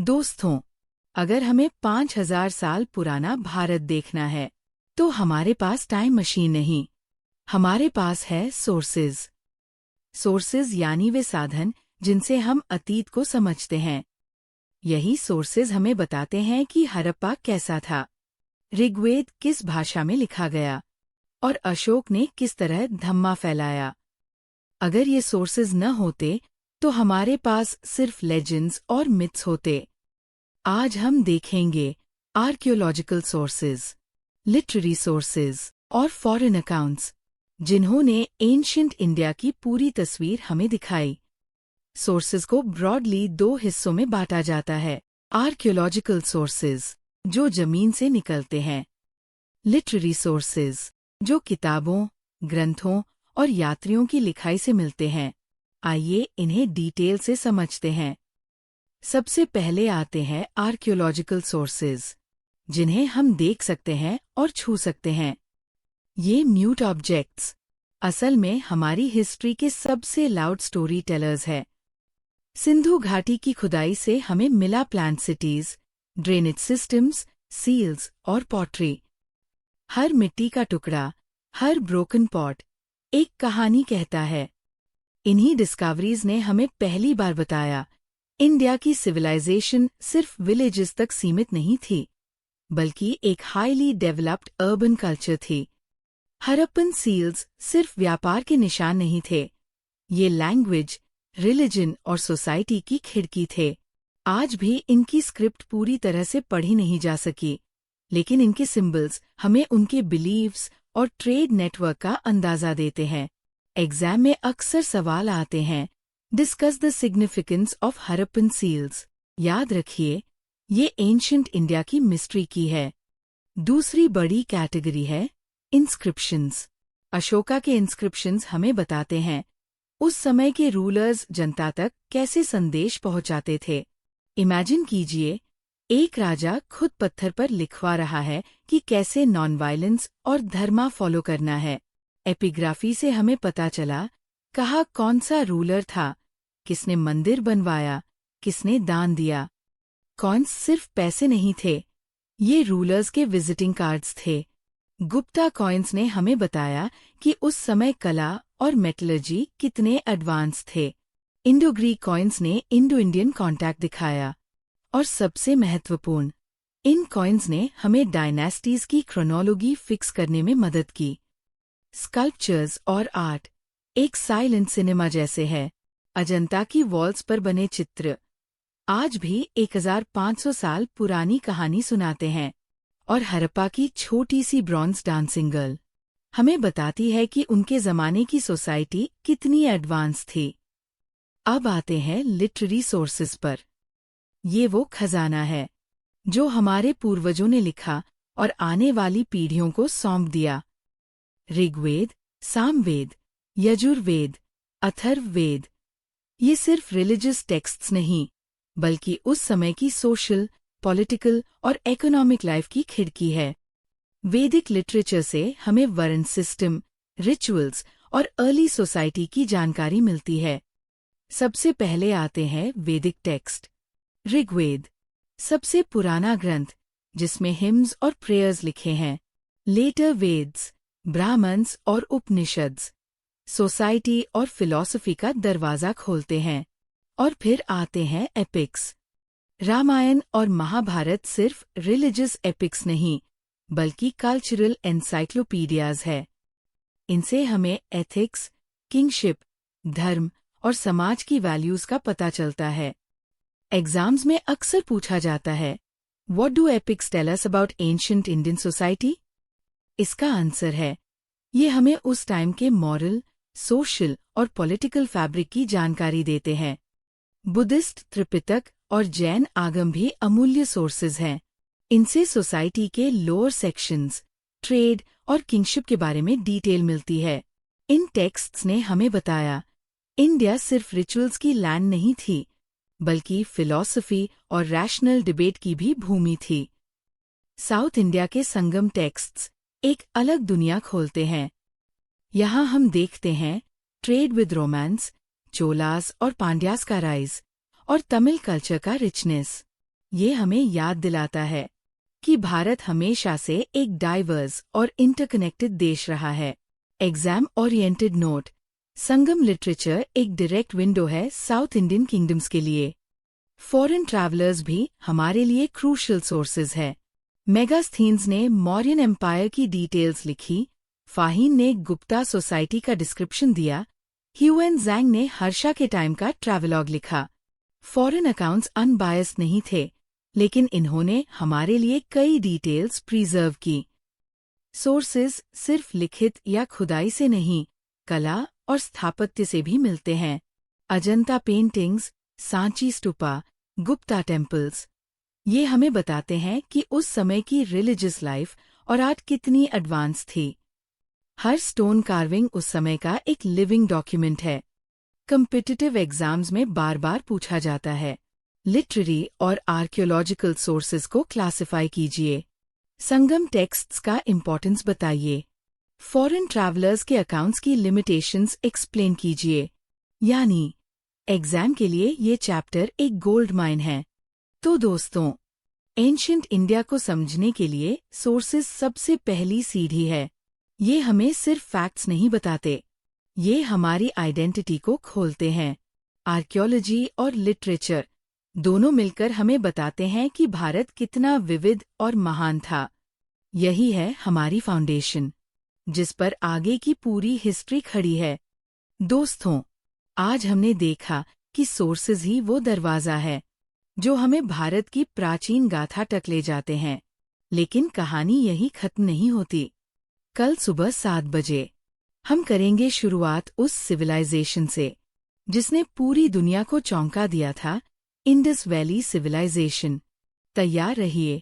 दोस्तों, अगर हमें 5000 साल पुराना भारत देखना है, तो हमारे पास टाइम मशीन नहीं, हमारे पास है सोर्सेज। सोर्सेज यानी वे साधन जिनसे हम अतीत को समझते हैं। यही सोर्सेज हमें बताते हैं कि हड़प्पा कैसा था, ऋग्वेद किस भाषा में लिखा गया और अशोक ने किस तरह धम्मा फैलाया। अगर ये सोर्सेज न होते तो हमारे पास सिर्फ लेजेंड्स और मिथ्स होते। आज हम देखेंगे आर्कियोलॉजिकल सोर्सेज, लिटरेरी सोर्सेज और फॉरेन अकाउंट्स, जिन्होंने एंशिएंट इंडिया की पूरी तस्वीर हमें दिखाई। सोर्सेज को ब्रॉडली 2 हिस्सों में बांटा जाता है। आर्कियोलॉजिकल सोर्सेज, जो जमीन से निकलते हैं। लिटरेरी सोर्सेज, जो किताबों, ग्रंथों और यात्रियों की लिखाई से मिलते हैं। आइए इन्हें डिटेल से समझते हैं। सबसे पहले आते हैं आर्कियोलॉजिकल सोर्सेज, जिन्हें हम देख सकते हैं और छू सकते हैं। ये म्यूट ऑब्जेक्ट्स असल में हमारी हिस्ट्री के सबसे लाउड स्टोरी टेलर्स हैं। सिंधु घाटी की खुदाई से हमें मिला plant cities, drainage systems, seals और पॉटरी। हर मिट्टी का टुकड़ा, हर ब्रोकन पॉट एक कहानी कहता है। इन्हीं डिस्कवरीज ने हमें पहली बार बताया, इंडिया की सिविलाइजेशन सिर्फ विलेजेस तक सीमित नहीं थी, बल्कि एक हाईली डेवलप्ड अर्बन कल्चर थी। हड़प्पन सील्स सिर्फ व्यापार के निशान नहीं थे, ये लैंग्वेज, रिलीजन और सोसाइटी की खिड़की थे। आज भी इनकी स्क्रिप्ट पूरी तरह से पढ़ी नहीं जा सकी, लेकिन इनके सिंबल्स हमें उनके बिलीव्स और ट्रेड नेटवर्क का अंदाजा देते हैं। एग्जाम में अक्सर सवाल आते हैं, discuss the significance of Harappan seals. याद रखिए, ये एंशिएंट इंडिया की मिस्ट्री की है। दूसरी बड़ी कैटेगरी है इंस्क्रिप्शंस। अशोका के इंस्क्रिप्शंस हमें बताते हैं उस समय के रूलर्स जनता तक कैसे संदेश पहुंचाते थे। इमेजिन कीजिए, एक राजा खुद पत्थर पर लिखवा रहा है कि कैसे नॉन वायलेंस और धर्मा फॉलो करना है। एपिग्राफी से हमें पता चला कहा कौन सा रूलर था, किसने मंदिर बनवाया, किसने दान दिया। कॉइन्स सिर्फ पैसे नहीं थे, ये रूलर्स के विजिटिंग कार्ड्स थे। गुप्ता कॉइन्स ने हमें बताया कि उस समय कला और मेटलर्जी कितने एडवांस थे। इंडो ग्रीक कॉइन्स ने इंडो इंडियन कॉन्टैक्ट दिखाया। और सबसे महत्वपूर्ण, इन कॉइन्स ने हमें डायनेस्टीज की क्रोनोलॉजी फिक्स करने में मदद की। स्कल्पचर्स और आर्ट एक साइलेंट सिनेमा जैसे है। अजंता की वॉल्स पर बने चित्र आज भी 1500 साल पुरानी कहानी सुनाते हैं। और हड़प्पा की छोटी सी ब्रॉन्ज डांसिंग गर्ल हमें बताती है कि उनके जमाने की सोसाइटी कितनी एडवांस थी। अब आते हैं लिटरेरी सोर्सेज पर। ये वो खजाना है जो हमारे पूर्वजों ने लिखा और आने वाली पीढ़ियों को सौंप दिया। ऋग्वेद, सामवेद, यजुर्वेद, अथर्ववेद, ये सिर्फ रिलीजियस टेक्स्ट्स नहीं, बल्कि उस समय की सोशल, पॉलिटिकल और इकोनॉमिक लाइफ की खिड़की है। वैदिक लिटरेचर से हमें वर्ण सिस्टम, रिचुअल्स और अर्ली सोसाइटी की जानकारी मिलती है। सबसे पहले आते हैं वैदिक टेक्स्ट। ऋग्वेद सबसे पुराना ग्रंथ, जिसमें हिम्स और प्रेयर्स लिखे हैं। लेटर वेद्स, ब्राह्मण्स और उपनिषद्स सोसाइटी और फिलॉसफी का दरवाजा खोलते हैं। और फिर आते हैं एपिक्स। रामायण और महाभारत सिर्फ रिलीजियस एपिक्स नहीं, बल्कि कल्चरल एनसाइक्लोपीडियाज है। इनसे हमें एथिक्स, किंगशिप, धर्म और समाज की वैल्यूज का पता चलता है। एग्जाम्स में अक्सर पूछा जाता है, what do epics tell us about ancient Indian society? इसका आंसर है, ये हमें उस टाइम के मॉरल, सोशल और पॉलिटिकल फैब्रिक की जानकारी देते हैं। बुद्धिस्ट त्रिपिटक और जैन आगम भी अमूल्य सोर्सेज हैं। इनसे सोसाइटी के लोअर सेक्शंस, ट्रेड और किंगशिप के बारे में डिटेल मिलती है। इन टेक्स्ट्स ने हमें बताया, इंडिया सिर्फ रिचुअल्स की लैंड नहीं थी, बल्कि फिलॉसफी और रैशनल डिबेट की भी भूमि थी। साउथ इंडिया के संगम टेक्स्ट्स एक अलग दुनिया खोलते हैं। यहाँ हम देखते हैं ट्रेड विद रोमांस, चोलास और पांड्यास का राइज, और तमिल कल्चर का रिचनेस। ये हमें याद दिलाता है कि भारत हमेशा से एक डाइवर्स और इंटरकनेक्टेड देश रहा है। एग्जाम ओरिएंटेड नोट: संगम लिटरेचर एक डायरेक्ट विंडो है साउथ इंडियन किंगडम्स के लिए। फॉरेन ट्रैवलर्स भी हमारे लिए क्रूशियल सोर्सेज है। मेगास्थीन्स ने मौर्यन एम्पायर की डिटेल्स लिखी, फाहीन ने गुप्ता सोसाइटी का डिस्क्रिप्शन दिया, ह्यूएन ज़ैंग ने हर्षा के टाइम का ट्रैवलॉग लिखा। फॉरेन अकाउंट्स अनबायस्ड नहीं थे, लेकिन इन्होंने हमारे लिए कई डिटेल्स प्रिजर्व की। सोर्सेज सिर्फ लिखित या खुदाई से नहीं, कला और स्थापत्य से भी मिलते हैं। अजंता पेंटिंग्स, सांची स्तूपा, गुप्ता टेम्पल्स, ये हमें बताते हैं कि उस समय की रिलीजियस लाइफ और आर्ट कितनी एडवांस थी। हर स्टोन कार्विंग उस समय का एक लिविंग डॉक्यूमेंट है। कॉम्पिटिटिव एग्जाम्स में बार बार पूछा जाता है। लिटरेरी और आर्कियोलॉजिकल सोर्सेज को क्लासिफाई कीजिए। संगम टेक्स्ट्स का इम्पोर्टेंस बताइए। फॉरेन ट्रैवलर्स के अकाउंट्स की लिमिटेशंस एक्सप्लेन कीजिए। यानी एग्जाम के लिए ये चैप्टर एक गोल्ड माइन है। तो दोस्तों, एंशिएंट इंडिया को समझने के लिए सोर्सेज सबसे पहली सीढ़ी है। ये हमें सिर्फ फैक्ट्स नहीं बताते, ये हमारी आइडेंटिटी को खोलते हैं। आर्कियोलॉजी और लिटरेचर दोनों मिलकर हमें बताते हैं कि भारत कितना विविध और महान था। यही है हमारी फाउंडेशन, जिस पर आगे की पूरी हिस्ट्री खड़ी है। दोस्तों, आज हमने देखा कि सोर्सेज ही वो दरवाज़ा है जो हमें भारत की प्राचीन गाथा तक ले जाते हैं। लेकिन कहानी यही खत्म नहीं होती। कल सुबह 7 बजे हम करेंगे शुरुआत उस सिविलाइजेशन से जिसने पूरी दुनिया को चौंका दिया था, इंडस वैली सिविलाइजेशन। तैयार रहिए,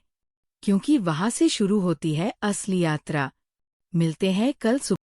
क्योंकि वहां से शुरू होती है असली यात्रा। मिलते हैं कल सुबह।